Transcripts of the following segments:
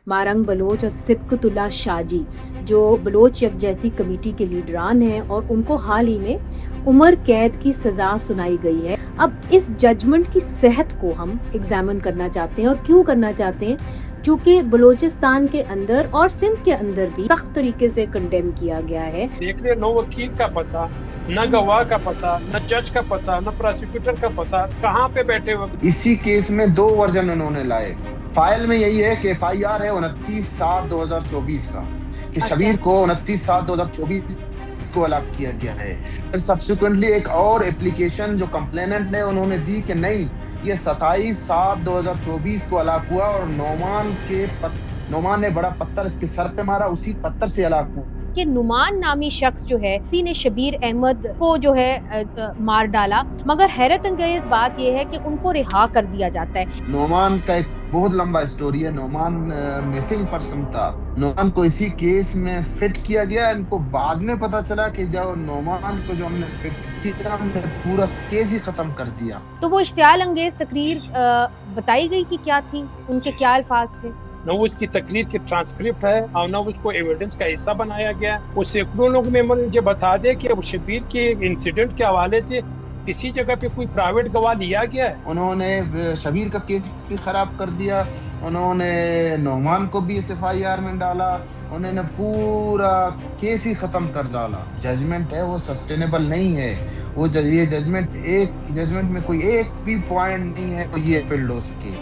मारंग बलोच और सिबकतुल्ला शाजी, जो Bloch Yakjehti committee के लीडरान हैं, और उनको हाल ही में उम्र कैद की सजा सुनाई गई है। अब इस जजमेंट की सेहत को हम एग्जामिन करना चाहते हैं, और क्यों करना चाहते हैं, क्योंकि बलोचिस्तान के अंदर और सिंध के अंदर भी सख्त तरीके से कंडेम किया गया है। देख रहे, न वकील का पता, न गवाह का पता, न जज का पता, न प्रोसिक्यूटर का पता, कहाँ पे बैठे हुए। इसी केस में 2 वर्जन उन्होंने लाए। फाइल में यही है कि FIR है 29/7/2024 का, कि शबीर को 29/7/2024 को अलग किया गया है। फिर सब्सिक्वेंटली एक और एप्लीकेशन जो कंप्लेनेंट ने उन्होंने दी कि नहीं, ये 27/7/2024 को अलग हुआ, और नोमान ने बड़ा पत्थर इसके सर पे मारा, उसी पत्थर से अलग हुआ। कि नुमान नामी शख्स जो है, उसी ने शबीर अहमद को जो है मार डाला, मगर हैरत अंगेज बात यह है कि उनको रिहा कर दिया जाता है। नोमान का एक बहुत लंबा स्टोरी है। नोमान मिसिंग पर्सन था। नोमान को इसी केस में फिट किया गया। इनको बाद में पता चला कि जब नोमान को जो हमने फिट किया, हमने पूरा केस ही खत्म कर दिया। तो वो इश्तियाल अंगेज तकरीर बताई गई कि क्या थी, उनके क्या अल्फाज थे। न वो उसकी तकरीर की ट्रांसक्रिप्ट है और न उसको एविडेंस का हिस्सा बनाया गया। वो सैकड़ों लोग ने मुझे बता दे कि शबीर के इंसिडेंट के हवाले से किसी जगह पे कोई प्राइवेट गवाह लिया गया है। उन्होंने शबीर का केस भी खराब कर दिया। उन्होंने नोमान को भी इस FIR में डाला। उन्होंने पूरा केस ही खत्म कर डाला। जजमेंट है वो सस्टेनेबल नहीं है। ये जजमेंट में कोई एक भी पॉइंट नहीं है तो ये अपील हो सके।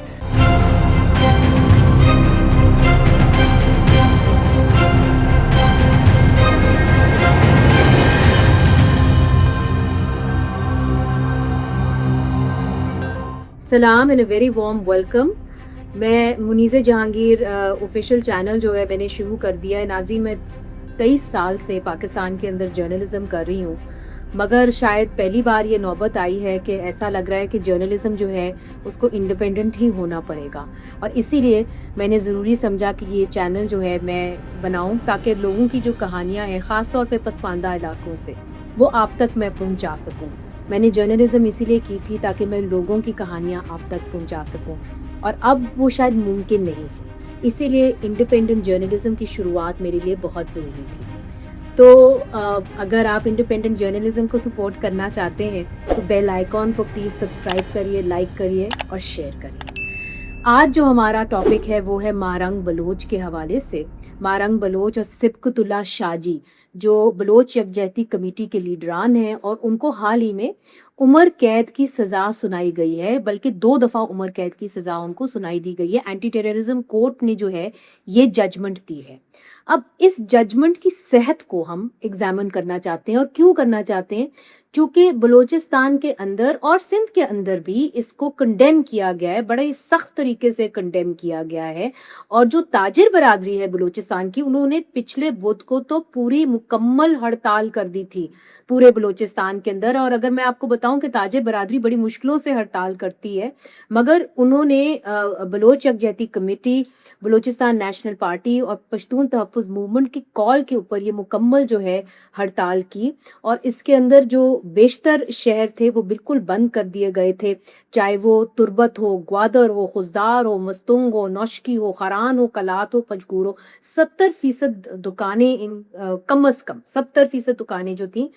सलाम and a very warm welcome. मैं मुनीज़ जहांगीर ऑफिशियल चैनल जो है मैंने शुरू कर दिया है। नाज़रीन, मैं 23 साल से पाकिस्तान के अंदर जर्नलिज़म कर रही हूँ, मगर शायद पहली बार ये नौबत आई है कि ऐसा लग रहा है कि जर्नलिज़म जो है उसको इंडिपेंडेंट ही होना पड़ेगा, और इसीलिए मैंने ज़रूरी समझा कि ये चैनल जो है मैं बनाऊँ, ताकि लोगों की जो कहानियाँ हैं, ख़ास तौर पे पसमानदा इलाकों से, वो आप तक मैं पहुँचा सकूँ। मैंने जर्नलिज्म इसीलिए की थी ताकि मैं लोगों की कहानियाँ आप तक पहुँचा सकूँ, और अब वो शायद मुमकिन नहीं है। इसीलिए इंडिपेंडेंट जर्नलिज्म की शुरुआत मेरे लिए बहुत ज़रूरी थी। तो अगर आप इंडिपेंडेंट जर्नलिज्म को सपोर्ट करना चाहते हैं तो बेल आइकॉन को प्लीज़ सब्सक्राइब करिए, लाइक करिए और शेयर करिए। आज जो हमारा टॉपिक है वो है मारंग बलोच के हवाले से। मारंग बलोच और सिबकतुल्ला शाजी, जो बलोच यकजहती कमेटी के लीडरान हैं, और उनको हाल ही में उम्र कैद की सजा सुनाई गई है, बल्कि 2 दफ़ा उम्र कैद की सजा उनको सुनाई दी गई है। एंटी टेररिज्म कोर्ट ने जो है ये जजमेंट दी है। अब इस जजमेंट की सेहत को हम एग्जामिन करना चाहते हैं, और क्यों करना चाहते हैं, क्योंकि बलोचिस्तान के अंदर और सिंध के अंदर भी इसको कंडेम किया गया है, बड़े सख्त तरीके से कंडेम किया गया है। और जो ताजिर बरादरी है बलूचिस्तान की, उन्होंने पिछले बुध को तो पूरी मुकम्मल हड़ताल कर दी थी पूरे बलूचिस्तान के अंदर। और अगर मैं आपको बताऊं कि ताजिर बरादरी बड़ी मुश्किलों से हड़ताल करती है, मगर उन्होंने Baloch Yakjehti committee, Balochistan national party और पश्तून तहफ़्फ़ुज़ मूवमेंट की कॉल के ऊपर ये मुकम्मल जो है हड़ताल की। और इसके अंदर जो बेशतर शहर थे वो बिल्कुल बंद कर दिए गए थे, चाहे वो तुर्बत हो, ग्वादर हो, खुजदार हो, मस्तुंग हो, नौशकी हो, खरान हो, कलात हो, पंजगूर हो। 70% दुकानें, कम अज कम 70% दुकानें जो थी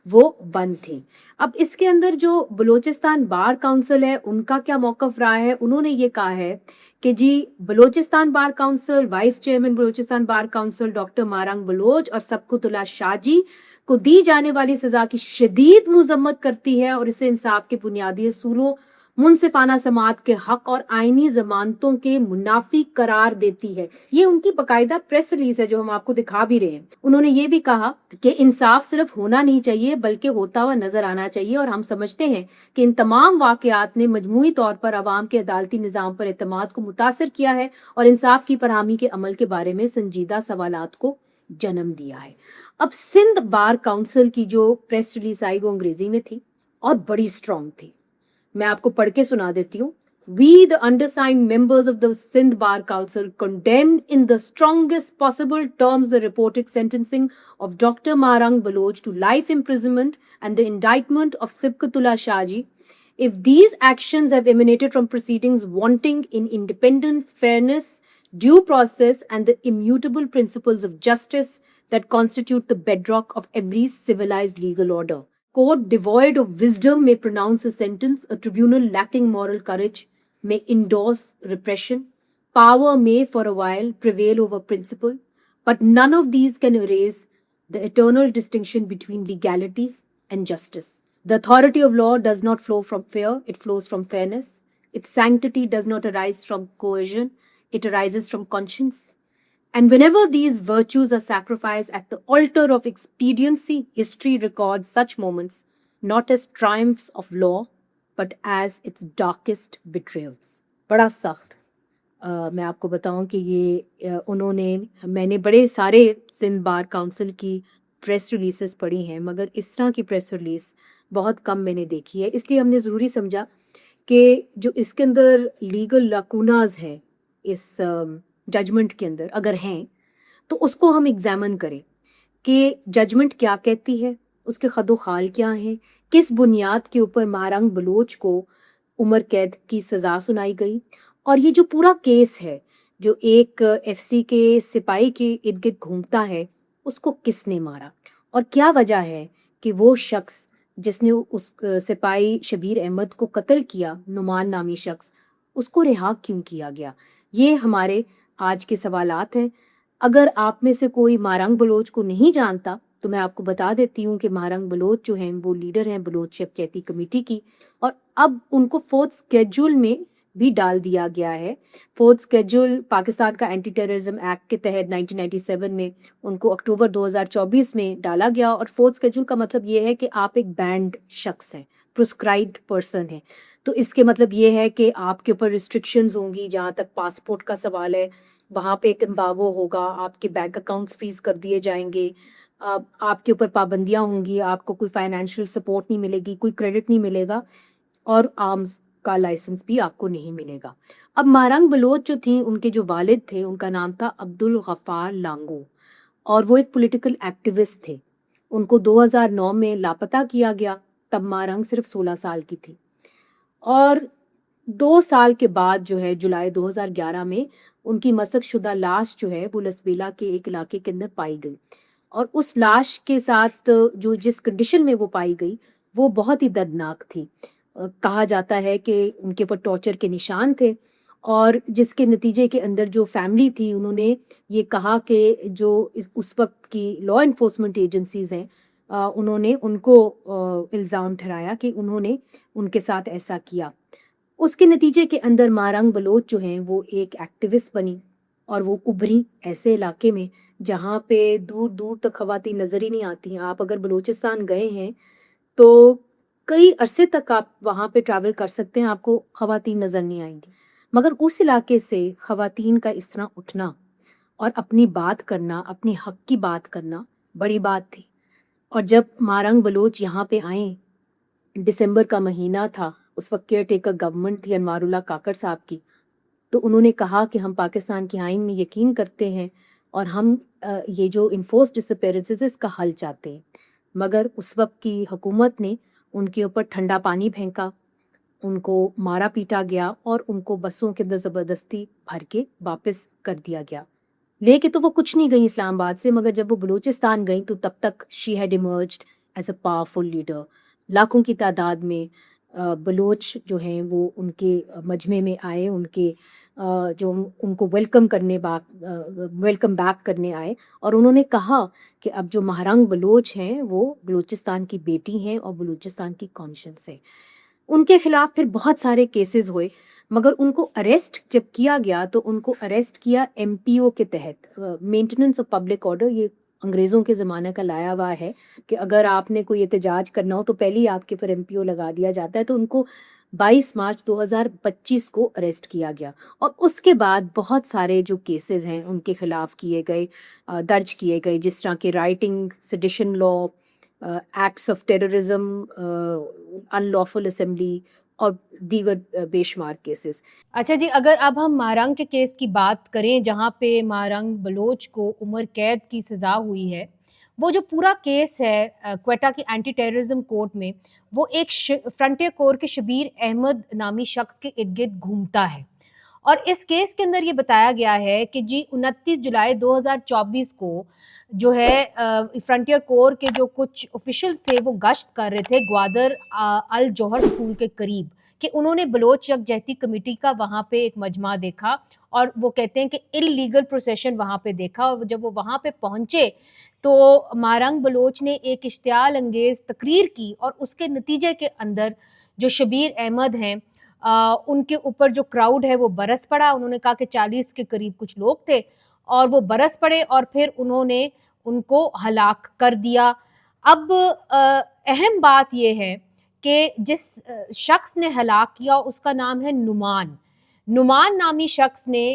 वो बंद थी। अब इसके अंदर जो बलूचिस्तान बार काउंसिल है उनका क्या मौकफ रहा है, उन्होंने ये कहा है कि जी Balochistan bar council, vice chairman Balochistan bar council doctor Marang Baloch और सिबकतुल्ला शाजी को दी जाने वाली सजा की शदीद मुजम्मत करती है, और इसे इंसाफ के बुनियादी असूलों, मुनसिफाना समाअत के हक और आईनी जमानतों के मुनाफी करार देती है। ये उनकी बकायदा प्रेस रिलीज है जो हम आपको दिखा भी रहे हैं। उन्होंने ये भी कहा कि इंसाफ सिर्फ होना नहीं चाहिए बल्कि होता हुआ नजर आना चाहिए, और हम समझते हैं कि इन तमाम वाकयात ने मजमूई तौर पर अवाम के अदालती निज़ाम पर एतमाद को मुतासर किया है और इंसाफ की फरहमी के अमल के बारे में संजीदा सवालात को जन्म दिया है। अब सिंध बार काउंसिल की जो प्रेस रिलीज आई वो अंग्रेजी में थी और बड़ी स्ट्रॉन्ग थी। मैं आपको पढ़ के सुना देती हूँ। We, the undersigned members of the Sindh Bar Council, condemn in the strongest possible terms the reported sentencing of Dr. Marang Baloch to life imprisonment and the indictment of Sibkatullah Shaji. If these actions have emanated from proceedings wanting in independence, fairness, due process and the immutable principles of justice that constitute the bedrock of every civilized legal order. Court devoid of wisdom may pronounce a sentence, a tribunal lacking moral courage may endorse repression, power may for a while prevail over principle, but none of these can erase the eternal distinction between legality and justice. The authority of law does not flow from fear, it flows from fairness. Its sanctity does not arise from coercion, it arises from conscience. And whenever these virtues are sacrificed at the altar of expediency, history records such moments not as triumphs of law, but as its darkest betrayals. बड़ा सख्त मैं आपको बताऊं कि ये मैंने बड़े सारे सिंध बार काउंसिल की प्रेस रिलीजेस पढ़ी हैं, मगर इस तरह की प्रेस रिलीज बहुत कम मैंने देखी है। इसलिए हमने ज़रूरी समझा कि जो इसके अंदर लीगल लकूनाज हैं इस जजमेंट के अंदर अगर हैं, तो उसको हम एग्जामिन करें कि जजमेंट क्या कहती है, उसके खदो खाल क्या हैं, किस बुनियाद के ऊपर महारंग बलोच को उम्र कैद की सज़ा सुनाई गई, और ये जो पूरा केस है जो एक एफसी के सिपाही के इर्द गिर्द घूमता है, उसको किसने मारा और क्या वजह है कि वो शख्स जिसने उस सिपाही शबीर अहमद को कत्ल किया, नुमान नामी शख्स, उसको रिहा क्यों किया गया। ये हमारे आज के सवालात हैं। अगर आप में से कोई महारंग बलोच को नहीं जानता तो मैं आपको बता देती हूँ कि महारंग बलोच जो हैं वो लीडर हैं बलोच शबकैती कमेटी की, और अब उनको फोर्थ स्केड्यूल में भी डाल दिया गया है। फोर्थ स्केड्यूल पाकिस्तान का एंटी टेररिज्म एक्ट के तहत 1997 में उनको अक्टूबर 2024 में डाला गया, और फोर्थ स्केड्यूल का मतलब ये है कि आप एक बैंड शख्स हैं, प्रिस्क्राइब्ड पर्सन है। तो इसके मतलब ये है कि आपके ऊपर रिस्ट्रिक्शंस होंगी, जहाँ तक पासपोर्ट का सवाल है वहाँ पे एक एम्बार्गो होगा, आपके बैंक अकाउंट्स फ्रीज कर दिए जाएंगे, आपके ऊपर पाबंदियाँ होंगी, आपको कोई फाइनेंशियल सपोर्ट नहीं मिलेगी, कोई क्रेडिट नहीं मिलेगा, और आर्म्स का लाइसेंस भी आपको नहीं मिलेगा। अब महारंग बलोच जो थी, उनके जो वालिद थे, उनका नाम था अब्दुल गफ्फार लांगो, और वो एक पॉलिटिकल एक्टिविस्ट थे। उनको 2009 में लापता किया गया, तब महारंग सिर्फ 16 साल की थी, और 2 साल के बाद जो है जुलाई 2011 में उनकी मसक शुदा लाश जो है वो लसबेला के एक इलाके के अंदर पाई गई, और उस लाश के साथ जो जिस कंडीशन में वो पाई गई वो बहुत ही दर्दनाक थी। कहा जाता है कि उनके ऊपर टॉर्चर के निशान थे, और जिसके नतीजे के अंदर जो फैमिली थी उन्होंने ये कहा कि जो उस वक्त की लॉ इन्फोर्समेंट एजेंसीज हैं उन्होंने उनको इल्ज़ाम ठहराया कि उन्होंने उनके साथ ऐसा किया। उसके नतीजे के अंदर महारंग बलोच जो हैं वो एक एक्टिविस्ट बनी, और वो उभरी ऐसे इलाके में जहाँ पे दूर दूर तक ख़वातीन नज़र ही नहीं आती हैं। आप अगर बलूचिस्तान गए हैं तो कई अरसे तक आप वहाँ पे ट्रैवल कर सकते हैं, आपको ख़वातीन नज़र नहीं आएंगी, मगर उस इलाके से ख़वातीन का इस तरह उठना और अपनी बात करना, अपनी हक की बात करना बड़ी बात थी। और जब महारंग बलोच यहाँ पे आए, दिसंबर का महीना था, उस वक्त केयर टेकर गवर्नमेंट थी अनवारुल्लाह काकड़ साहब की, तो उन्होंने कहा कि हम पाकिस्तान के आइन में यकीन करते हैं और हम ये जो इन्फोर्स डिसअपीयरेंसेस इसका हल चाहते हैं। मगर उस वक्त की हुकूमत ने उनके ऊपर ठंडा पानी फेंका, उनको मारा पीटा गया और उनको बसों के अंदर ज़बरदस्ती भर के वापस कर दिया गया। लेके तो वो कुछ नहीं गई इस्लामाबाद से, मगर जब वो बलूचिस्तान गई तो तब तक she had emerged as a powerful leader. लाखों की तादाद में बलोच जो हैं वो उनके मजमे में आए, उनके जो उनको वेलकम बैक करने आए, और उन्होंने कहा कि अब जो महारंग बलोच हैं वो बलूचिस्तान की बेटी हैं और बलूचिस्तान की कॉन्शियंस है। उनके खिलाफ फिर बहुत सारे केसेस हुए, मगर उनको अरेस्ट जब किया गया तो उनको अरेस्ट किया MPO के तहत, मेंटेनेंस ऑफ पब्लिक ऑर्डर। ये अंग्रेज़ों के ज़माने का लाया हुआ है कि अगर आपने कोई एहतजाज करना हो तो पहले ही आपके पर MPO लगा दिया जाता है। तो उनको 22 मार्च 2025 को अरेस्ट किया गया, और उसके बाद बहुत सारे जो केसेस हैं उनके खिलाफ दर्ज किए गए, जिस तरह के writing, sedition law, acts of terrorism, unlawful assembly और दीगर बेशुमार केसेस। अच्छा जी, अगर अब हम महारंग के केस की बात करें जहाँ पे महारंग बलोच को उम्र कैद की सज़ा हुई है, वो जो पूरा केस है क्वेटा की एंटी टेररिज्म कोर्ट में, वो एक फ्रंटियर कोर के शबीर अहमद नामी शख्स के इर्द गिर्द घूमता है, और इस केस के अंदर ये बताया गया है कि जी 29 जुलाई 2024 को जो है फ्रंटियर कोर के जो कुछ ऑफिशियल्स थे वो गश्त कर रहे थे ग्वादर अल जौहर स्कूल के करीब, कि उन्होंने बलोच यकजहती कमेटी का वहां पे एक मजमा देखा और वो कहते हैं कि इलीगल प्रोसेशन वहां पे देखा। और जब वो वहां पे पहुंचे तो मारंग बलोच ने एक इश्तियाल अंगेज तकरीर की और उसके नतीजे के अंदर जो शबीर अहमद हैं उनके ऊपर जो क्राउड है वो बरस पड़ा। उन्होंने कहा कि 40 के करीब कुछ लोग थे और वो बरस पड़े और फिर उन्होंने उनको हलाक कर दिया। अब अहम बात यह है कि जिस शख्स ने हलाक किया उसका नाम है नुमान। नुमान नामी शख्स ने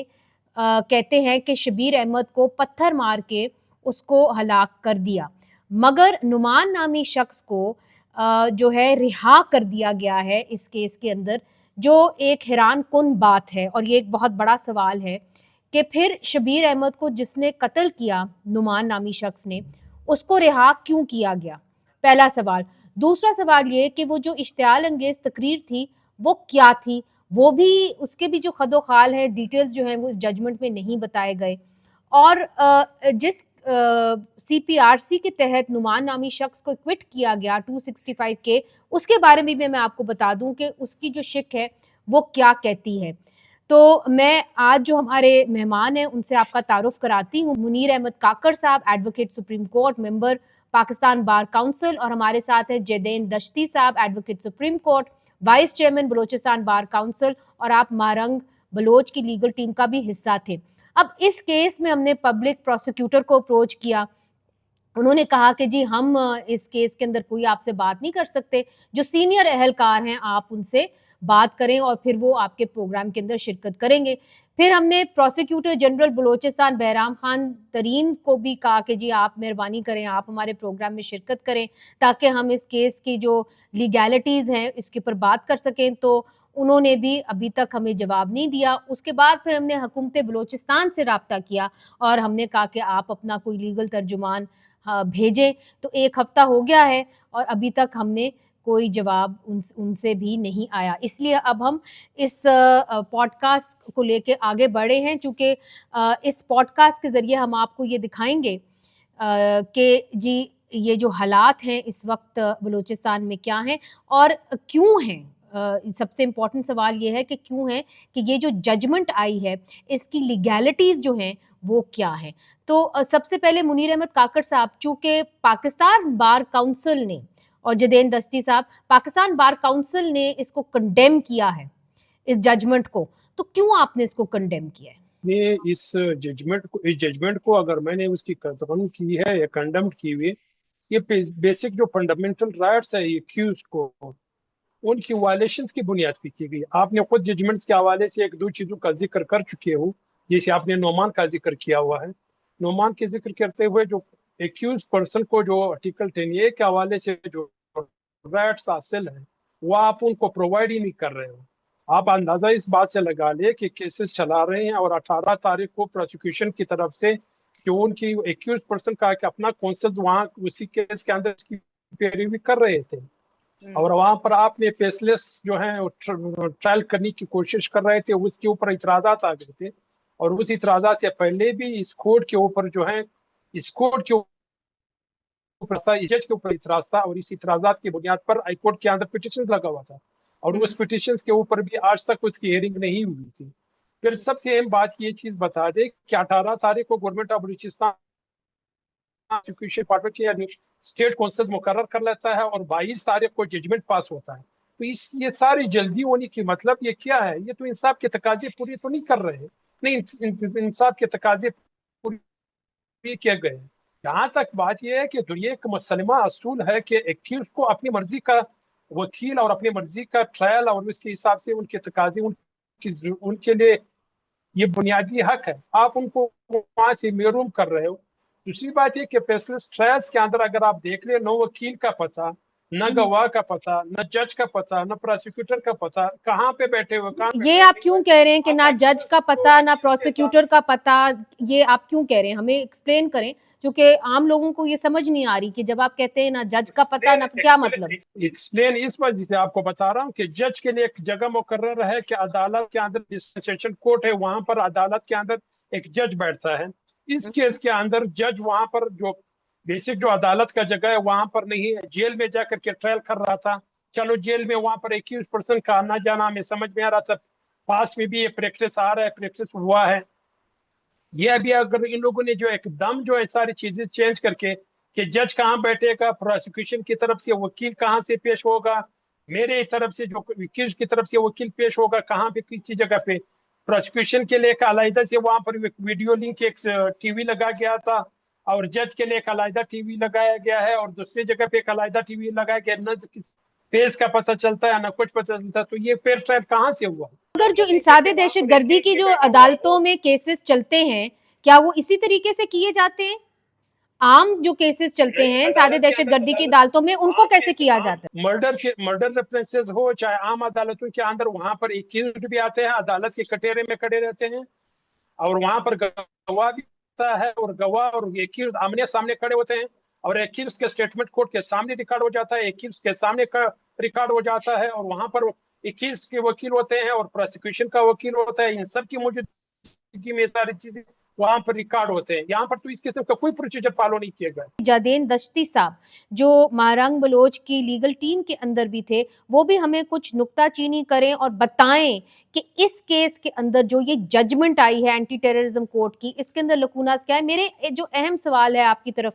कहते हैं कि शबीर अहमद को पत्थर मार के उसको हलाक कर दिया, मगर नुमान नामी शख्स को जो है रिहा कर दिया गया है इस केस के अंदर, जो एक हैरान कुन बात है। और ये एक बहुत बड़ा सवाल है कि फिर शबीर अहमद को जिसने कत्ल किया नुमान नामी शख्स ने, उसको रिहा क्यों किया गया, पहला सवाल। दूसरा सवाल ये कि वो जो इश्तियाल अंगेज तकरीर थी वो क्या थी, वो भी उसके भी जो खदो खाल है, डिटेल्स जो हैं वो इस जजमेंट में नहीं बताए गए। और जिस सीपीआरसी के तहत नुमान नामी शख्स को क्विट किया गया 265 के, उसके बारे में भी मैं आपको बता दूं कि उसकी जो शिक है वो क्या कहती है। तो मैं आज जो हमारे मेहमान हैं उनसे आपका तारुफ कराती हूँ। मुनीर अहमद काकड़ साहब, advocate supreme court, member Pakistan bar council, और हमारे साथ है जैदैन दश्ती साहब, advocate supreme court, vice chairman Balochistan bar council, और आप मारंग बलोच की लीगल टीम का भी हिस्सा थे। अब इस केस में हमने पब्लिक प्रोसिक्यूटर को अप्रोच किया। उन्होंने कहा कि जी हम इस केस के अंदर कोई आपसे बात नहीं कर सकते, जो सीनियर अहलकार हैं आप उनसे बात करें और फिर वो आपके प्रोग्राम के अंदर शिरकत करेंगे। फिर हमने प्रोसिक्यूटर जनरल बलोचिस्तान बहराम खान तरीन को भी कहा कि जी आप मेहरबानी करें, आप हमारे प्रोग्राम में शिरकत करें ताकि हम इस केस की जो लीगैलिटीज़ हैं इसके ऊपर बात कर सकें। तो उन्होंने भी अभी तक हमें जवाब नहीं दिया। उसके बाद फिर हमने हुकूमत बलोचिस्तान से रब्ता किया और हमने कहा कि आप अपना कोई लीगल तर्जुमान भेजें। तो 1 हफ्ता हो गया है और अभी तक हमने कोई जवाब उनसे भी नहीं आया। इसलिए अब हम इस पॉडकास्ट को लेके आगे बढ़े हैं, चूँकि इस पॉडकास्ट के ज़रिए हम आपको ये दिखाएंगे कि जी ये जो हालात हैं इस वक्त बलूचिस्तान में क्या हैं और क्यों हैं। सबसे इम्पोर्टेंट सवाल ये है कि क्यों है कि ये जो जजमेंट आई है इसकी लीगैलिटीज़ जो हैं वो क्या है। तो सबसे पहले मुनीर अहमद काकड़ साहब, चूँकि पाकिस्तान बार काउंसिल ने और जदैन दश्ती साहब, पाकिस्तान बार काउंसिल ने इसको कंडेम किया है इस जजमेंट को, तो क्यों आपने इसको कंडेम किया है? ये इस जजमेंट को अगर मैंने उसकी कदम की है या कंडेम की हुई, ये बेसिक जो फंडामेंटल राइट्स है एक्यूज्ड को, उनकी वायलेशंस की बुनियाद पे की गई। आपने खुद जजमेंट्स के हवाले से 1-2 चीजों का जिक्र कर चुके हो, जैसे आपने नोमान का जिक्र किया हुआ है। नोमान के जिक्र करते हुए जो एक्यूज पर्सन को जो आर्टिकल 10A के हवाले से जो राइट्स हासिल है वो आप उनको प्रोवाइड ही नहीं कर रहे हो। आप अंदाजा इस बात से लगा ले कि केसेस चला रहे हैं और 18 तारीख को प्रोसिक्यूशन की तरफ से जो उनकी एक्यूज पर्सन का कि अपना कौंसल वहाँ उसी केस के अंदर इसकी पैरवी कर रहे थे और वहां पर आपने फेसलेस जो है ट्रायल करने की कोशिश कर रहे थे, उसके ऊपर इतराजात आ गए थे और उस इतराजात से पहले भी इस कोर्ट के ऊपर जो है इस कोर्ट के ऊपर जज के ऊपर इतराज था और इस इतराजात की बुनियाद पर हाई कोर्ट के अंदर पिटिशन लगा हुआ था और उस पिटिशन के ऊपर भी आज तक उसकी हियरिंग नहीं हुई थी। फिर सबसे अहम बात ये चीज बता दे कि 18 तारीख को government of Balochistan state council मुकर्रर कर लेता है और 22 तारीख को जजमेंट पास होता है। तो इस ये सारी जल्दी होने की मतलब ये क्या है? ये तो इंसाफ के तकाजे पूरी तो नहीं कर रहे हैं, नहीं इंसाफ के तकाजे पूरे किए गए हैं। यहाँ तक बात यह है कि दुनिया का मुसलमा असूल है कि एक्यूज को अपनी मर्जी का वकील और अपनी मर्जी का ट्रायल और उसके हिसाब से उनके तकाजे उनके लिए ये बुनियादी हक है, आप उनको वहां से महरूम कर रहे हो। दूसरी बात यह कि फेसलेस ट्रायल्स के अंदर अगर आप देख ले नो वकील का पता, न गवाह का पता, न जज का पता, न प्रोसिक्यूटर का पता, कहाँ पे बैठे हुए, कहाँ ये आप क्यों कह रहे हैं कि ना जज का पता ना प्रोसिक्यूटर का पता? ये आप क्यों कह रहे हैं, हमें एक्सप्लेन करें, क्योंकि आम लोगों को ये समझ नहीं आ रही कि जब आप कहते हैं ना जज का पता ना, क्या मतलब? एक्सप्लेन इस वजह से आपको बता रहा हूँ कि जज के लिए एक जगह मुकर्रर है कि अदालत के अंदर, जिस सेशन कोर्ट है वहां पर अदालत के अंदर एक जज बैठता है। इस केस के अंदर जज वहां पर जो बेसिक जो अदालत का जगह है वहां पर नहीं है, जेल में जाकर के ट्रायल कर रहा था। चलो जेल में वहां पर 21% का आना जाना हमें समझ में आ रहा था, पास्ट में भी ये प्रैक्टिस आ रहा है, प्रैक्टिस हुआ है। ये अभी अगर इन लोगों ने जो एकदम जो है सारी चीजें चेंज करके कि जज कहाँ बैठेगा, प्रोसिक्यूशन की तरफ से वकील कहाँ से पेश होगा, मेरे तरफ से जो वकील की तरफ से वकील पेश होगा कहाँ पे, किसी जगह पे, प्रोसिक्यूशन के लिए एक अलहदा से वहां पर वीडियो लिंक एक टीवी लगा गया था, और जज के लिए एक अलहदा टीवी लगाया गया है, और दूसरी जगह पे एक अलहदा टीवी लगाया गया, न पेज का पता चलता है ना कुछ पता चलता है। तो ये फेयर ट्रायल कहाँ से हुआ? अगर जो इंसादे दहशत गर्दी की जो अदालतों में केसेस चलते हैं, क्या वो इसी तरीके से किए जाते हैं? आम जो केसेस चलते हैं इंसादे दहशत गर्दी की अदालतों में, उनको कैसे किया जाता है? मर्डर रेफरेंसेस हो चाहे आम अदालतों के अंदर, वहां पर एक्यूज्ड भी आते हैं, अदालत के कटहरे में खड़े रहते हैं, और वहां पर गवाह भी होता है, और गवाह और एक्यूज्ड आमने सामने खड़े होते हैं, और एक्यूज्ड के स्टेटमेंट कोर्ट के सामने रिकॉर्ड हो जाता है, एक्यूज्ड के सामने रिकॉर्ड हो जाता है, और वहां पर एक्यूज्ड के वकील होते हैं और प्रोसिक्यूशन का वकील होता है। इन सब की मौजूदगी में सारी चीजें वहां पर रिकॉर्ड होते हैं। यहाँ पर तो इस किस्म का कोई प्रोसीजर फॉलो नहीं किया गया। जादेन दश्ती साहब जो महारंग बलोच की लीगल टीम के अंदर भी थे, वो भी हमें कुछ नुक्ताचीनी करें और बताएं कि इस केस के अंदर जो ये जजमेंट आई है एंटी टेररिज्म कोर्ट की, इसके अंदर लकूनास क्या है। मेरे जो अहम सवाल है आपकी तरफ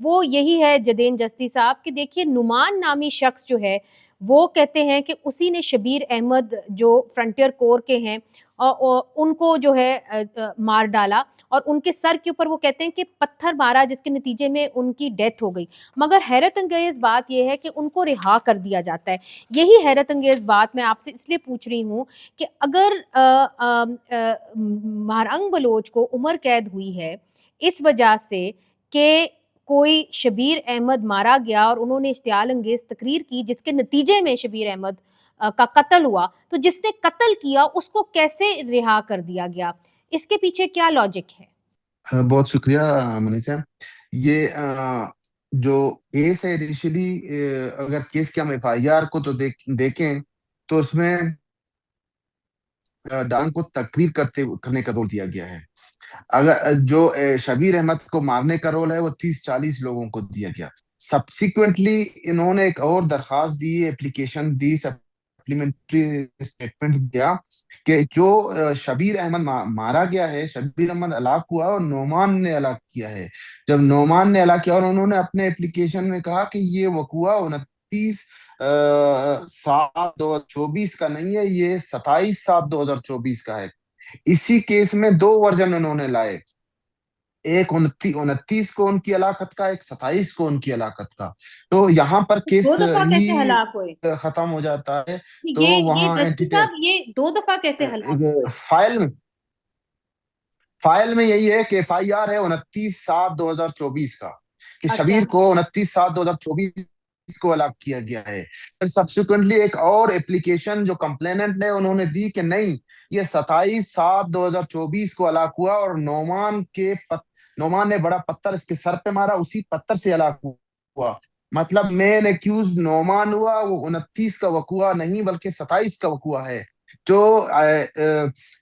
वो यही है जदेन दश्ती साहब कि देखिए, नुमान नामी शख्स जो है वो कहते हैं कि उसी ने शबीर अहमद जो फ्रंटियर कोर के हैं और उनको जो है मार डाला, और उनके सर के ऊपर वो कहते हैं कि पत्थर मारा, जिसके नतीजे में उनकी डेथ हो गई। मगर हैरत अंगेज बात यह है कि उनको रिहा कर दिया जाता है। यही हैरत अंगेज बात मैं आपसे इसलिए पूछ रही हूँ कि अगर महारंग बलोच को उम्र कैद हुई है इस वजह से कि कोई शबीर अहमद मारा गया और उन्होंने इश्तियाल अंगेज तकरीर की जिसके नतीजे में शबीर अहमद का कत्ल हुआ, तो जिसने कत्ल किया उसको कैसे रिहा कर दिया गया? इसके पीछे क्या लॉजिक है? बहुत शुक्रिया मनीषा। ये जो केस है इनिशियली, अगर केस के हम एफआईआर को तो देखें तो उसमें डांग को तकरीर करने का रोल दिया गया है। अगर जो शबीर अहमद को मारने का रोल है वो 30-40 लोगों को दिया गया। सब्सिक्वेंटली इन्होंने एक और दरखास्त दी, एप्लीकेशन दी, सप्लीमेंट्री स्टेटमेंट दिया कि जो शबीर अहमद मारा गया है, शबीर अहमद हलाक हुआ और नोमान ने हलाक किया है। जब नोमान ने हलाक किया और उन्होंने अपने एप्लीकेशन में कहा कि ये वकुआ 29/7/2024 का नहीं है, ये 27/7/2024 का है। इसी केस में दो वर्जन उन्होंने लाए, एक 29 को उनकी हलाकत का, एक 27 को उनकी हलाकत का। तो यहाँ पर केस दो दफा कैसे ही हलाक हुए? खत्म हो जाता है। तो ये वहां दस्ती साहब, ये 2 दफा कैसे हलाक? फाइल में यही है कि एफआईआर है 29/7/2024 का, कि अच्छा, शबीर को 29/7/2024 को अलग किया गया है। फिर सब्सिक्वेंटली एक और एप्लीकेशन जो कंप्लेनेंट ने उन्होंने दी कि नहीं, ये 27/7/2024 को अलग हुआ और नोमान ने बड़ा पत्थर इसके सर पे मारा, उसी पत्थर से अलग हुआ। मतलब मेन एक्यूज नोमान हुआ, वो 29 का वकुआ नहीं बल्कि 27 का वकुआ है। जो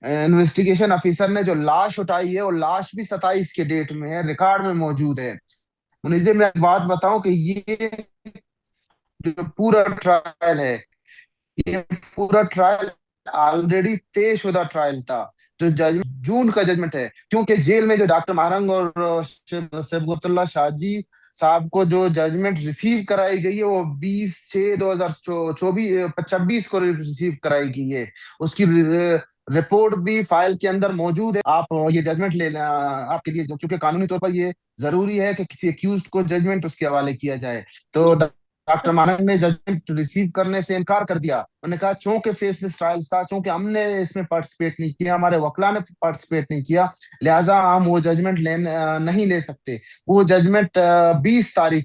इन्वेस्टिगेशन ऑफिसर ने जो लाश उठाई है वो लाश भी 27 के डेट में है, रिकॉर्ड में मौजूद है। मुझे मैं एक बात बताऊं कि ये जो पूरा ट्रायल है, ये पूरा ट्रायल ऑलरेडी तयशुदा ट्रायल था। जो जज जून का जजमेंट है, क्योंकि जेल में जो डॉक्टर महरंग और शबगतुल्ला शाहजी साहब को जो जजमेंट रिसीव कराई गई है वो 20/6/2024 को रिसीव कराई गई है। उसकी रिपोर्ट भी फाइल के अंदर मौजूद है। आप ये जजमेंट ले लें, आपके लिए क्योंकि कानूनी तौर पर ये जरूरी है कि किसी अक्यूज को जजमेंट उसके हवाले किया जाए। तो डॉक्टर मानक ने जजमेंट रिसीव करने से इनकार कर दिया। उन्होंने कहा चूंकि फेसलेस ट्रायल था, चूंकि हमने इसमें पार्टिसिपेट नहीं किया, हमारे वकला ने पार्टिसिपेट नहीं किया, लिहाजा हम वो जजमेंट नहीं ले सकते। वो जजमेंट 20 तारीख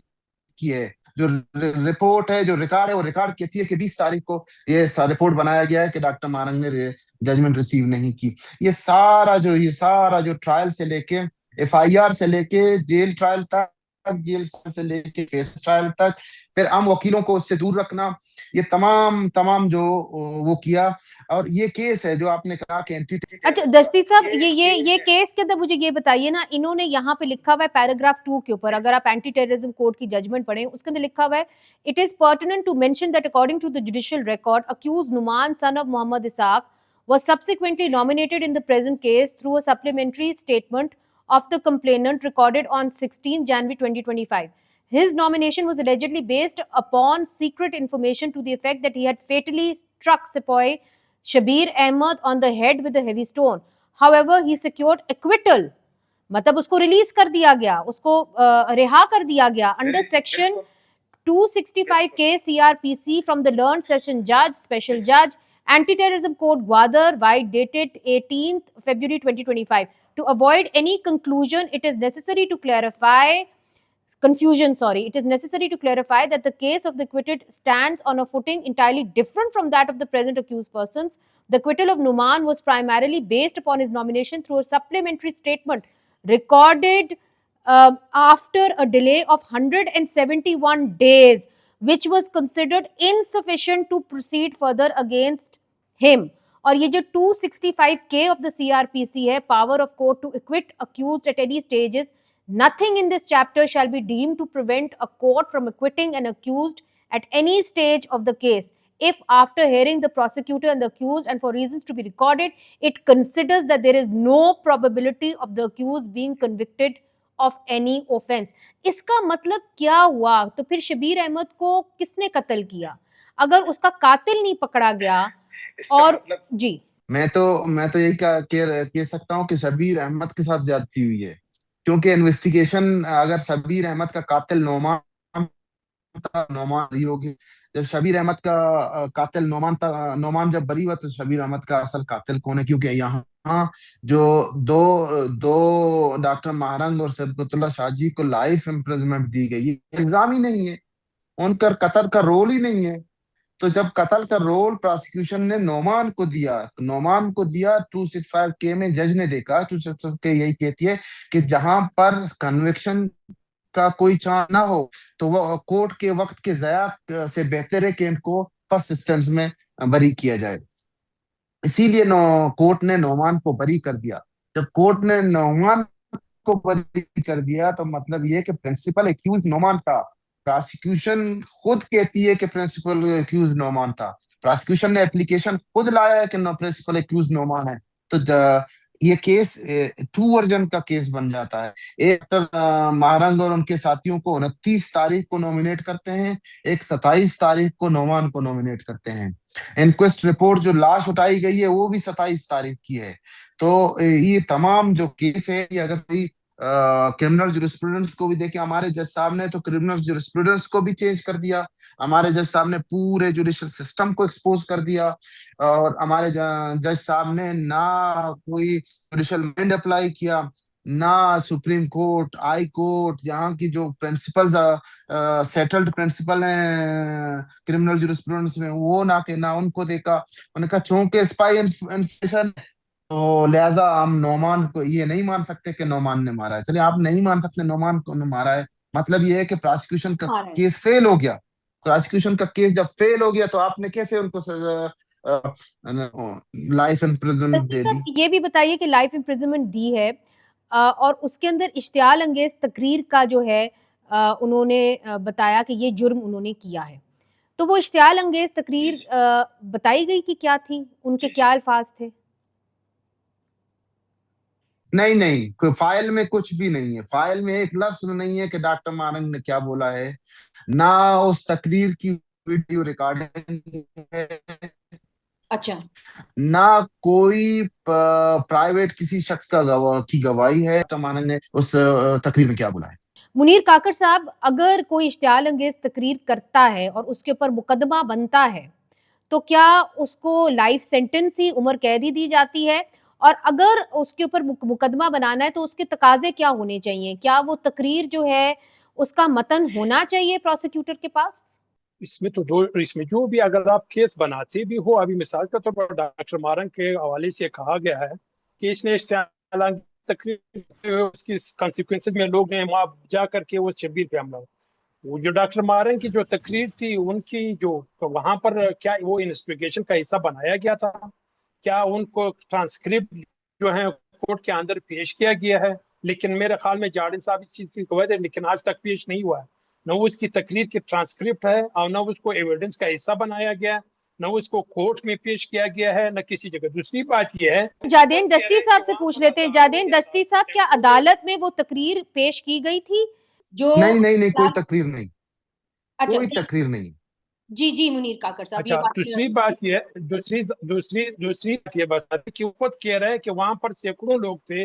की है, जो रिपोर्ट है, जो रिकॉर्ड है, वो रिकॉर्ड कहती है कि 20 तारीख को ये रिपोर्ट बनाया गया है कि डॉक्टर मारंग ने जजमेंट रिसीव नहीं की। ये सारा जो ट्रायल से लेके, एफआईआर से लेके जेल ट्रायल तक, जेल से लेके केस ट्रायल तक, फिर आम वकीलों को उससे दूर रखना, ये तमाम तमाम जो वो किया। और ये केस है जो आपने कहा कि एंटी अच्छा दस्ती साहब, ये केस के अंदर मुझे ये बताइए ना, इन्होंने यहाँ पे लिखा हुआ है पैराग्राफ 2 के ऊपर, अगर आप एंटी टेररिज्म कोड की जजमेंट पढ़ें उसके अंदर लिखा हुआ है, it is pertinent to mention that according to the judicial record accused Numan son of Mohammad Ishaq was subsequently nominated in the present case through a supplementary statement of the complainant recorded on 16 January 2025. His nomination was allegedly based upon secret information to the effect that he had fatally struck Sepoy Shabir Ahmed on the head with a heavy stone. However, he secured acquittal. मतलब उसको release कर दिया गया, उसको रिहा कर दिया गया under section 265K CRPC from the learned session judge, special judge, Anti-Terrorism Code Gwadar, White, dated 18th February 2025. To avoid any confusion, it is necessary to clarify that the case of the acquitted stands on a footing entirely different from that of the present accused persons. The acquittal of Numan was primarily based upon his nomination through a supplementary statement recorded after a delay of 171 days, which was considered insufficient to proceed further against him. और ये जो 265K of the CRPC है, power of court to acquit accused at any stages, nothing in this chapter shall be deemed to prevent a court from acquitting an accused at any stage of the case if, after hearing the prosecutor and the accused and for reasons to be recorded, it considers that there is no probability of the accused being convicted of any offense. इसका मतलब क्या हुआ? तो फिर शबीर अहमद को किसने कत्ल किया अगर उसका कातिल नहीं पकड़ा गया? और मतलब, जी मैं तो यही कह सकता हूँ कि शबीर अहमद के साथ ज्यादती हुई है, क्योंकि इन्वेस्टिगेशन, अगर शबीर अहमद का कातिल नोमान था, नोमान बरी होगी। जब शबीर अहमद का कातिल नोमान था, नोमान जब बरी हुआ तो शबीर अहमद का असल कातिल कौन है? क्योंकि यहाँ जो दो दो डॉक्टर महारंग और सबकतुल्ला शाहजी को लाइफ इम्प्रिजनमेंट दी गई, ये इल्जाम ही नहीं है, उनका कत्ल का रोल ही नहीं है। तो जब कत्ल का रोल प्रोसिक्यूशन ने नोमान को दिया 265K में जज ने देखा, 265K यही कहती है कि जहां पर कन्विक्शन का कोई चांस ना हो तो वो कोर्ट के वक्त के ज़या से बेहतर है कि इनको फर्स्ट इंस्टेंस में बरी किया जाए। इसीलिए कोर्ट ने नोमान को बरी कर दिया। जब कोर्ट ने नोमान को बरी कर दिया तो मतलब ये कि प्रिंसिपल एक्यूज नोमान था। प्रोसिक्यूशन खुद कहती है कि प्रिंसिपल एक्यूज नोमान था। प्रोसिक्यूशन ने एप्लीकेशन खुद लाया है कि प्रिंसिपल एक्यूज नोमान है। तो ये केस 2 वर्जन का केस बन जाता है। एक महारंग और उनके साथियों को 29 तारीख को नॉमिनेट करते हैं, एक 27 तारीख को नोमान को नॉमिनेट करते हैं। इंक्वेस्ट रिपोर्ट जो लाश उठाई गई है वो भी 27 तारीख की है। तो ये तमाम जो केस है, ये अगर कोई क्रिमिनल जुरिस्प्रूडेंस को भी देखे, हमारे जज साहब ने तो क्रिमिनल जुरिस्प्रूडेंस को भी चेंज कर दिया। हमारे जज साहब ने पूरे जुडिशियल सिस्टम को एक्सपोज कर दिया। और हमारे जज साहब ने ना कोई जुडिशियल माइंड अप्लाई किया, ना सुप्रीम कोर्ट, हाई कोर्ट, यहाँ की जो प्रिंसिपल्स सेटल्ड प्रिंसिपल हैं क्रिमिनल जुरिस्प्रूडेंस में, वो ना उनको देखा। उन्होंने कहा चूंकि स्पाई इन्फेशन, तो लिहाजा हम नोमान को ये नहीं मान सकते कि नोमान ने मारा है। चलिए, आप नहीं मान सकते नोमान को ने मारा है, मतलब ये है कि प्रोसिक्यूशन का केस फेल हो गया। प्रोसिक्यूशन का केस जब फेल हो गया तो आपने कैसे उनको लाइफ इम्प्रिजनमेंट दे दी? ये भी बताइए कि लाइफ इम्प्रिजनमेंट दी है और उसके अंदर इश्तियाल अंगेज तकरीर का जो है उन्होंने बताया कि ये जुर्म उन्होंने किया है। तो वो इश्तियाल अंगेज तकरीर बताई गई कि क्या थी, उनके क्या अल्फाज थे? नहीं, कोई फाइल में कुछ भी नहीं है। फाइल में एक लफ्ज नहीं है कि डॉक्टर मारंग ने क्या बोला है, ना उस तकरीर की वीडियो रिकॉर्डिंग है, अच्छा, ना कोई प्राइवेट किसी शख्स का की गवाही है डॉक्टर मारंग ने उस तकरीर में क्या बोला है। मुनीर काकड़ साहब, अगर कोई इश्तियाल अंगेज तकरीर करता है और उसके ऊपर मुकदमा बनता है तो क्या उसको लाइफ सेंटेंस ही, उम्र कैद ही दी जाती है? और अगर उसके ऊपर मुकदमा बनाना है तो उसके तकाजे क्या होने चाहिए? क्या वो तकरीर जो है उसका मतन होना चाहिए प्रोसिक्यूटर के पास? इसमें जो भी अगर आप केस बनाते भी हो, अभी मिसाल के तौर पर डॉक्टर मारंग के हवाले से कहा गया है कि इसने तकरीर उसकी कॉन्सिक्वेंसेज में लोग हैं वहां जा करके वो शब्बीर पे हमला, वो जो डॉक्टर मारंग की जो तकरीर थी उनकी जो, तो वहां पर क्या वो इन्वेस्टिगेशन का हिस्सा बनाया गया था? क्या उनको ट्रांसक्रिप्ट जो है कोर्ट के अंदर पेश किया गया है? लेकिन मेरे ख्याल में जाडिन साहब इस चीज की गवाह थे, लेकिन आज तक पेश नहीं हुआ है। न वो उसकी तकरीर की ट्रांसक्रिप्ट है और न उसको एविडेंस का हिस्सा बनाया गया है, न उसको कोर्ट में पेश किया गया है, न किसी जगह। दूसरी बात यह है, जादेन दश्ती साहब से पूछ लेते हैं। जादेन दश्ती साहब, क्या अदालत में वो तकरीर पेश की गई थी जो नहीं नहीं नहीं, कोई तकरीर नहीं, अच्छा कोई तकरीर नहीं। जी जी मुनीर काकर साहब, ये अच्छा, बात दूसरी बात ये, दूसरी बात ये बता दें कि वो खुद कह रहे हैं कि वहां पर सैकड़ों लोग थे।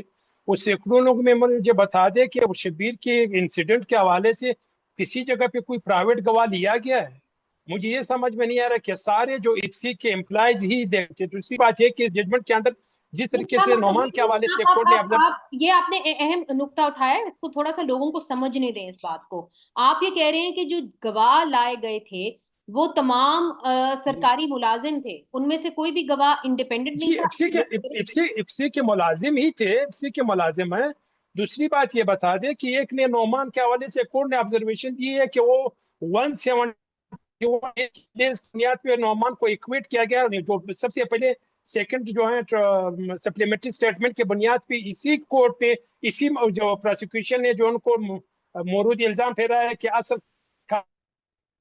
वो सैकड़ों लोग में मुझे बता दें कि वो शब्बीर के इंसिडेंट के हवाले से किसी जगह पे कोई प्राइवेट गवाह लिया गया है? मुझे ये समझ में नहीं आ रहा कि सारे जो इफ्सी के एम्प्लॉयज ही देखे। दूसरी बात ये कि जजमेंट के अंदर जिस तरीके क्या से मतलब नोमान के हवाले से कोर्ट ने ऑब्जर्व, आप ये आपने अहम नुक्ता उठाया है, इसको थोड़ा सा लोगों को समझने दें इस बात को। आप ये कह रहे हैं कि जो गवाह लाए गए थे वो तमाम सरकारी मुलाजिम थे, उनमें से कोई भी गवाह इंडिपेंडेंट नहीं जी था? इफ्सी के मुलाजिम ही थे, इफ्सी के मुलाजिम है। दूसरी बात ये बता दें कि एक ने नोमान के हवाले से कोर्ट ने ऑब्जर्वेशन दी है कि वो 171 डेज बुनियाद पे नोमान को इक्विट किया गया, जो सबसे पहले सेकंड जो है सप्लीमेंट्री स्टेटमेंट के बुनियाद पे इसी कोर्ट ने, इसी जो प्रोसिक्यूशन ने जो उनको मोरूद इल्जाम ठहरा है कि असल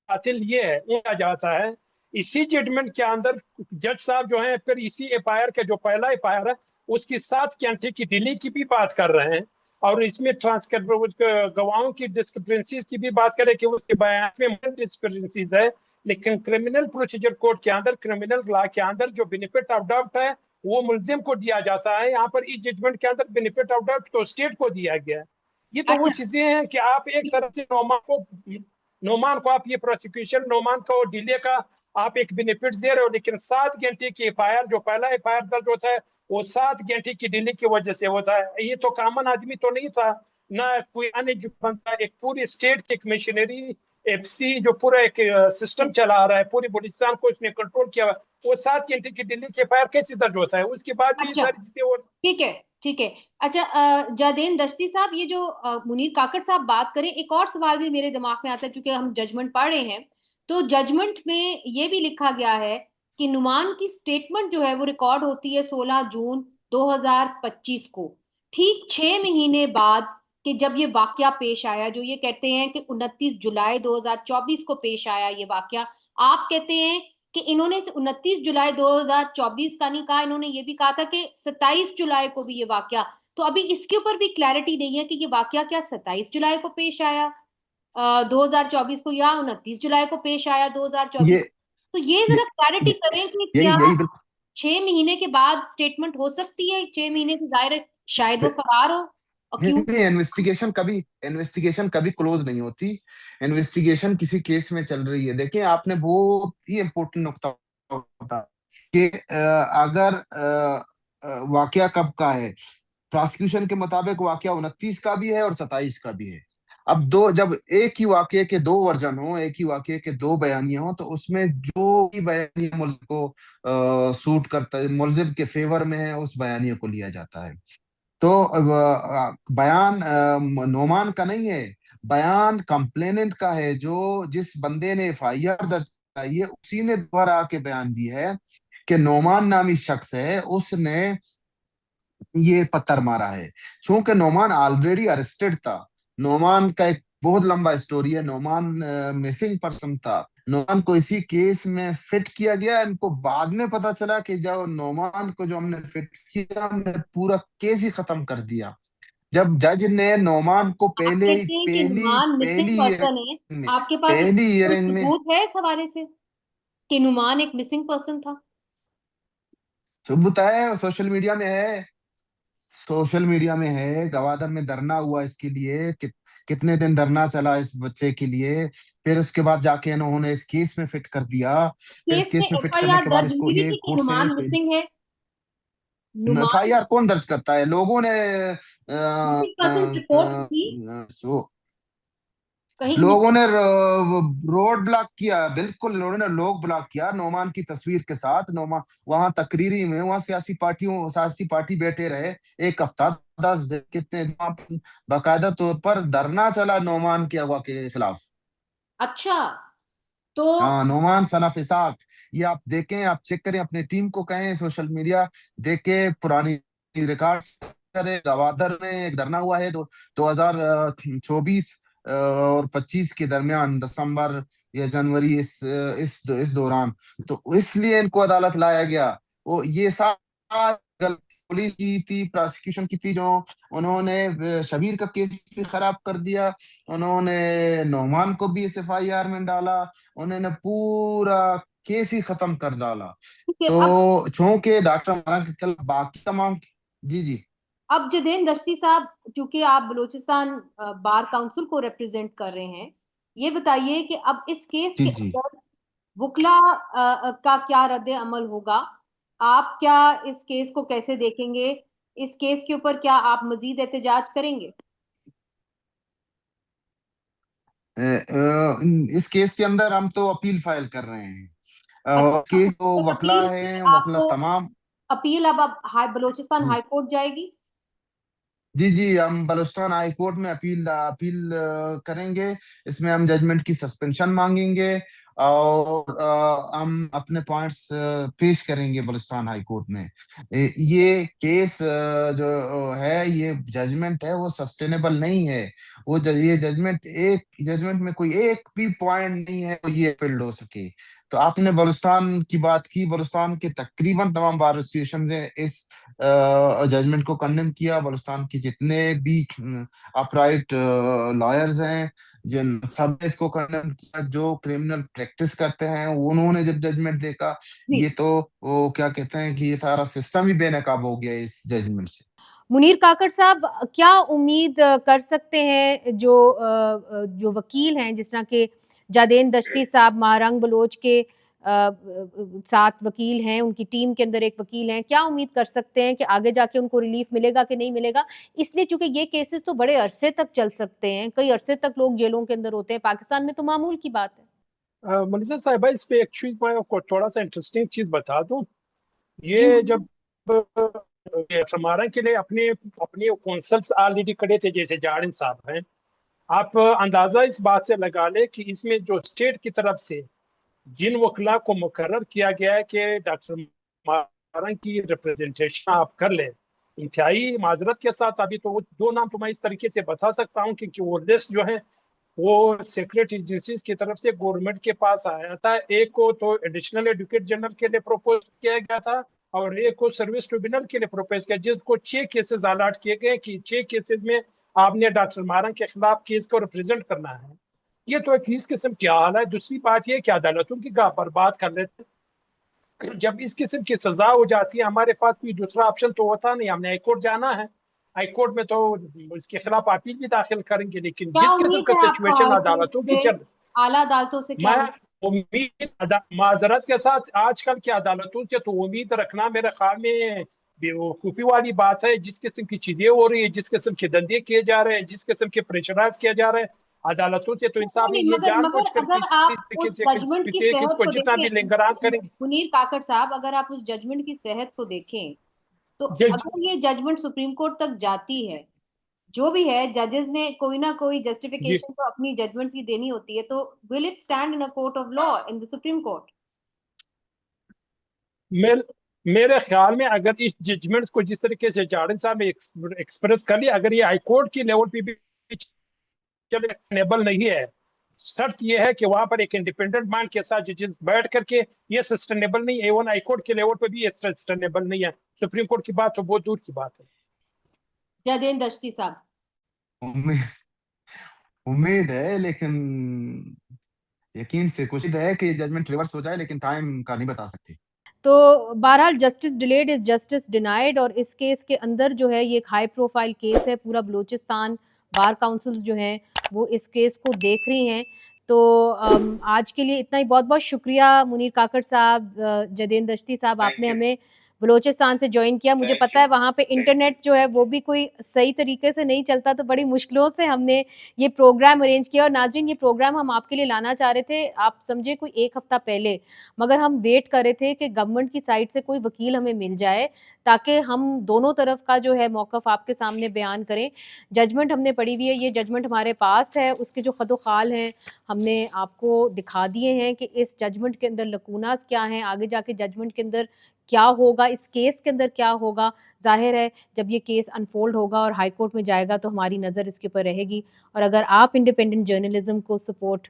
कातिल ये है, उनका जाता है। इसी जजमेंट के अंदर जज साहब जो है फिर इसी एफआईआर का जो पहला एफआईआर है उसकी 7 घंटे की डिले की भी बात कर रहे हैं, और इसमें गवाहों की डिस्क्रिपेंसीज की भी बात करें कि उसके बयान में डिस्क्रिपेंसीज है। लेकिन क्रिमिनल प्रोसीजर कोड के अंदर, क्रिमिनल लॉ के अंदर जो बेनिफिट ऑफ डाउट है वो मुलजिम को दिया जाता है। यहाँ पर इस जजमेंट के अंदर बेनिफिट ऑफ डाउट तो स्टेट को दिया गया है। ये तो वो अच्छा, चीजें हैं कि आप एक तरह से नोमान को आप ये प्रोसिक्यूशन, नोमान को डिले का आप एक बेनिफिट दे रहे हो, लेकिन 7 घंटे की एफआईआर, जो पहला एफआईआर दर्ज होता है वो 7 घंटे की डिले की वजह से होता है। ये तो कॉमन आदमी तो नहीं था ना, कोई अन्य जो बनता, एक पूरी स्टेट की एक मशीनरी, एफसी जो पूरा एक सिस्टम चला आ रहा है, पूरी बलूचिस्तान को इसने कंट्रोल किया, वो 7 घंटे की डिले के एफआईआर कैसे दर्ज होता है? उसके बाद भी अच्छा, सारी चीजें और ठीक है, ठीक है। अच्छा, जादेन दश्ती साहब, ये जो मुनीर काकड़ साहब बात करें, एक और सवाल भी मेरे दिमाग में आता है चूंकि हम जजमेंट पढ़ रहे हैं। तो जजमेंट में ये भी लिखा गया है कि नुमान की स्टेटमेंट जो है वो रिकॉर्ड होती है 16 जून 2025 को, ठीक 6 महीने बाद कि जब ये वाकया पेश आया, जो ये कहते हैं कि 29 जुलाई 2024 को पेश आया ये वाकया। आप कहते हैं कि इन्होंने 29 जुलाई 2024 का नहीं कहा, इन्होंने ये भी कहा था कि 27 जुलाई को भी ये वाकया। तो अभी इसके ऊपर भी क्लैरिटी नहीं है कि ये वाकया क्या 27 जुलाई को पेश आया 2024 को, या 29 जुलाई को पेश आया 2024। ये तो ये ये जरा क्लैरिटी करें कि यही क्या यही बिल्कुल। 6 महीने के बाद स्टेटमेंट हो सकती है? 6 महीने से जाहिर है शायद वो फरार हो, नहीं अक्यूज। नहीं, इन्वेस्टिगेशन कभी क्लोज नहीं होती। इन्वेस्टिगेशन किसी केस में चल रही है। देखिए, आपने बहुत ही इम्पोर्टेंट नुकता बताया कि अगर वाकया कब का है, प्रोसिक्यूशन के मुताबिक वाकया 29 का भी है और 27 का भी है। अब दो, जब एक ही वाकये के दो वर्जन हो, एक ही वाकये के दो बयानियां हो, तो उसमें जो भी बयानिया मुल्जिम को सूट करता है, मुल्जिम के फेवर में है, उस बयानिया को लिया जाता है। तो बयान नोमान का नहीं है, बयान कंप्लेनेंट का है। जो जिस बंदे ने एफआईआर दर्ज कराई है उसी ने दोबारा आके बयान दिया है कि नोमान नामी शख्स है, उसने ये पत्थर मारा है। चूंकि नोमान ऑलरेडी अरेस्टेड था, नोमान का एक बहुत लंबा स्टोरी है। नोमान मिसिंग पर्सन था, नोमान को इसी केस में फिट किया गया। इनको बाद में पता चला कि जब नोमान को जो हमने फिट किया, हमने पूरा केस ही खत्म कर दिया। जब जज ने नोमान को आप पहले ही कहते हैं कि नुमान मिसिंग पहली पर्सन है, हियरिंग में आपके पास पहली कोई हियरिंग में सबूत है इस हवाले से कि नुमान एक मिसिंग पर्सन था? सबूत है, सोशल मीडिया में है। सोशल मीडिया में है, गवादर में धरना हुआ इसके लिए, कितने दिन धरना चला इस बच्चे के लिए। फिर उसके बाद जाके इन्होंने इस केस में फिट कर दिया। फिर इस केस में केस में फिट करने एफआईआर के बाद दर्ज इसको हुई भी ये थी कि कोर्ट से नुमान मिसिंग है? नुमान एफआईआर कौन दर्ज करता है? लोगों ने मिसिंग पर्सन रिपोर्ट थी। जो कहीं लोगों ने रोड ब्लॉक किया, बिल्कुल उन्होंने रोड ब्लॉक किया नोमान की तस्वीर के साथ। नोमान वहां तकरीरी में, वहां सियासी पार्टी बैठे रहे एक हफ्ता, 10 दिन, कितने दिन, बाकायदा तौर पर धरना चला नोमान के अगवा के खिलाफ। अच्छा, तो हाँ, नोमान सनफ इसाक, ये आप देखें, आप चेक करें, अपने टीम को कहें सोशल मीडिया देखे, पुरानी रिकॉर्ड करें। गवादर में एक धरना हुआ है 2024 और 25 के दरमियान, दिसंबर या जनवरी, इस दौरान। तो इसलिए इनको अदालत लाया गया। वो ये सारा गलती पुलिस की थी, प्रोसिक्यूशन की थी, जो उन्होंने शबीर का केस भी खराब कर दिया, उन्होंने नोमान को भी इस FIR में डाला, उन्होंने पूरा केस ही खत्म कर डाला। ठीक है। तो चूंकि डॉक्टर मारा के खिलाफ बाकी तमाम, जी जी अब जदेन दश्ती साहब, क्योंकि आप बलूचिस्तान बार काउंसिल को रिप्रेजेंट कर रहे हैं, ये बताइए कि अब इस केस जी के जी। अंदर वुकला का क्या रद्द अमल होगा? आप क्या इस केस को कैसे देखेंगे? इस केस के ऊपर क्या आप मजीद एहतजाज करेंगे? इस केस के अंदर हम तो अपील फाइल कर रहे हैं। अच्छा, केस तो वकला अपील है, आप वकला तो तमाम। अपील अब बलूचिस्तान हाई कोर्ट जाएगी? जी जी, हम बलूचिस्तान हाई कोर्ट में अपील करेंगे। इसमें हम जजमेंट की सस्पेंशन मांगेंगे, और हम अपने पॉइंट्स पेश करेंगे बलूचिस्तान हाई कोर्ट में। ये केस जो है, ये जजमेंट है, वो सस्टेनेबल नहीं है। ये जजमेंट में कोई एक भी पॉइंट नहीं है तो ये अपील्ड हो सके। तो आपने बलूचिस्तान की बात की, बलूचिस्तान के तकरीबन तमाम बार एसोसिएशन ने इस जजमेंट को कंडेम किया। बलूचिस्तान के जितने भी अपराइट लॉयर्स हैं, जिन सब ने इसको कंडेम किया। जो क्रिमिनल प्रैक्टिस करते हैं, उन्होंने जब जजमेंट देखा, जी। ये तो वो क्या कहते हैं कि ये सारा सिस्टम ही बेनकाब हो गया इस जजमेंट से। मुनीर काकड़ साहब, क्या उम्मीद कर सकते हैं जो वकील हैं, जिस तरह के जादेन दश्ती साहब महारंग बलोच के साथ वकील हैं, उनकी टीम के अंदर एक वकील हैं, क्या उम्मीद कर सकते हैं कि आगे जाके उनको रिलीफ मिलेगा कि नहीं मिलेगा? इसलिए चूंकि ये केसेस तो बड़े अरसे तक चल सकते हैं, कई अरसे तक लोग जेलों के अंदर होते हैं, पाकिस्तान में तो मामूल की बात है। मनीषा साहिबा, इस पे एक चीज मैं आपको थोड़ा सा इंटरेस्टिंग चीज बता दूं। जी ये जी। जब हमारा के लिए अपने अपने कौंसल्स ऑलरेडी खड़े थे, जैसे जारिन साहब हैं। आप अंदाजा इस बात से लगा ले कि इसमें जो स्टेट की तरफ से जिन वकला को मुकर्रर किया गया है कि डॉक्टर मारंग की रिप्रेजेंटेशन आप कर लें, इंतहाई माजरत के साथ, अभी तो वो दो नाम तो मैं इस तरीके से बता सकता हूँ, क्योंकि वो लिस्ट जो है वो सीक्रेट एजेंसीज की तरफ से गवर्नमेंट के पास आया था। एक को तो एडिशनल एडवोकेट जनरल के लिए प्रपोज किया गया था, और एक को सर्विस ट्रिब्यूनल के लिए प्रपोज किया, जिसको 6 केसेस अलॉट किए गए कि 6 केसेस में आपने डॉक्टर मारंग के खिलाफ केस को रिप्रेजेंट करना है। ये तो एक इस किस्म की हाल है। दूसरी बात यह कि अदालतों की बर्बाद कर लेते हैं। जब इस किस्म की सजा हो जाती है, हमारे पास कोई दूसरा ऑप्शन तो होता नहीं, हमने हाईकोर्ट जाना है। हाईकोर्ट में तो इसके खिलाफ अपील भी दाखिल करेंगे, लेकिन क्या जिस किस्म उम्मीद का है आपको सिचुएशन हाई कोर्ट अदालतों की से, चल, आला अदालतों से क्या मैं उम्मीद? माजरत के साथ आजकल की अदालतों से तो उम्मीद रखना मेरे ख्याल में बेवकूफ़ी वाली बात है। जिस किस्म की चीजें हो रही है, जिस किस्म के धंधे किए जा रहे हैं, जिस किस्म के प्रेशराइज किए जा रहे हैं, अदालतों से तो इंसाफ नहीं नहीं, नहीं, ये मगर जानबूझ मगर कर अगर किसी आप तरीके उस से जजमेंट की सेहत किसको को जितना भी देखें, लिंगरान करेंगे। मुनीर काकड़ साहब, अगर आप उस जजमेंट की सेहत को देखें, तो जज अगर ये जजमेंट सुप्रीम कोर्ट तक जाती है, जो भी है, जजेस ने कोई ना कोई जी, जस्टिफिकेशन तो अपनी जजमेंट की देनी होती है, तो will it stand in a court of law, in the supreme court? मेरे मेरे ख्याल में अगर इस जजमेंट को जिस तरीके से जारन साहब ने एक्सप्रेस कर लिया, अगर ये हाईकोर्ट की लेवल पे भी चलेबल नहीं है। शर्त यह है कि वहां पर एक इंडिपेंडेंट माइंड के साथ जजेस बैठ करके, ये सस्टेनेबल नहीं है। एवन हाईकोर्ट के लेवल पे भी ये सस्टेनेबल नहीं है। सुप्रीम कोर्ट की बात तो बहुत दूर की बात है। जदेन दश्ती साहब, उम्मीद उम्मीद है, लेकिन यकीन से कुछ है कि जजमेंट रिवर्स हो जाए, लेकिन टाइम का नहीं बता सकते। तो बहरहाल justice delayed is justice denied, और इस केस के अंदर जो है, ये एक हाई प्रोफाइल केस है, पूरा बलूचिस्तान बार काउंसिल्स जो हैं वो इस केस को देख रही हैं। तो आज के लिए इतना ही। बहुत बहुत शुक्रिया मुनीर काकड़ साहब, जदेन दश्ती साहब, थैंक आपने यू। हमें बलोचिस्तान से ज्वाइन किया। मुझे पता है वहाँ पे इंटरनेट जो है वो भी कोई सही तरीके से नहीं चलता, तो बड़ी मुश्किलों से हमने ये प्रोग्राम अरेंज किया। और नाज़रीन, ये प्रोग्राम हम आपके लिए लाना चाह रहे थे, आप समझे कोई 1 हफ्ता पहले, मगर हम वेट कर रहे थे कि गवर्नमेंट की साइड से कोई वकील हमें मिल जाए ताकि हम दोनों तरफ का जो है मौक़िफ़ आपके सामने बयान करें। जजमेंट हमने पढ़ी हुई है, ये जजमेंट हमारे पास है, उसके जो ख़त-ओ-ख़ाल हैं हमने आपको दिखा दिए हैं कि इस जजमेंट के अंदर लकूनास क्या हैं, आगे जाके जजमेंट के अंदर क्या होगा, इस केस के अंदर क्या होगा। ज़ाहिर है जब ये केस अनफोल्ड होगा और हाई कोर्ट में जाएगा तो हमारी नज़र इसके ऊपर रहेगी। और अगर आप इंडिपेंडेंट जर्नलिज़्म को सपोर्ट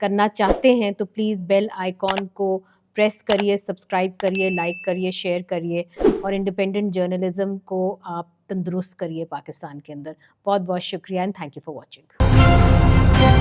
करना चाहते हैं तो प्लीज़ बेल आइकॉन को प्रेस करिए, सब्सक्राइब करिए, लाइक करिए, शेयर करिए और इंडिपेंडेंट जर्नलिज़्म को आप तंदुरुस्त करिए पाकिस्तान के अंदर। बहुत-बहुत शुक्रिया and thank you for watching.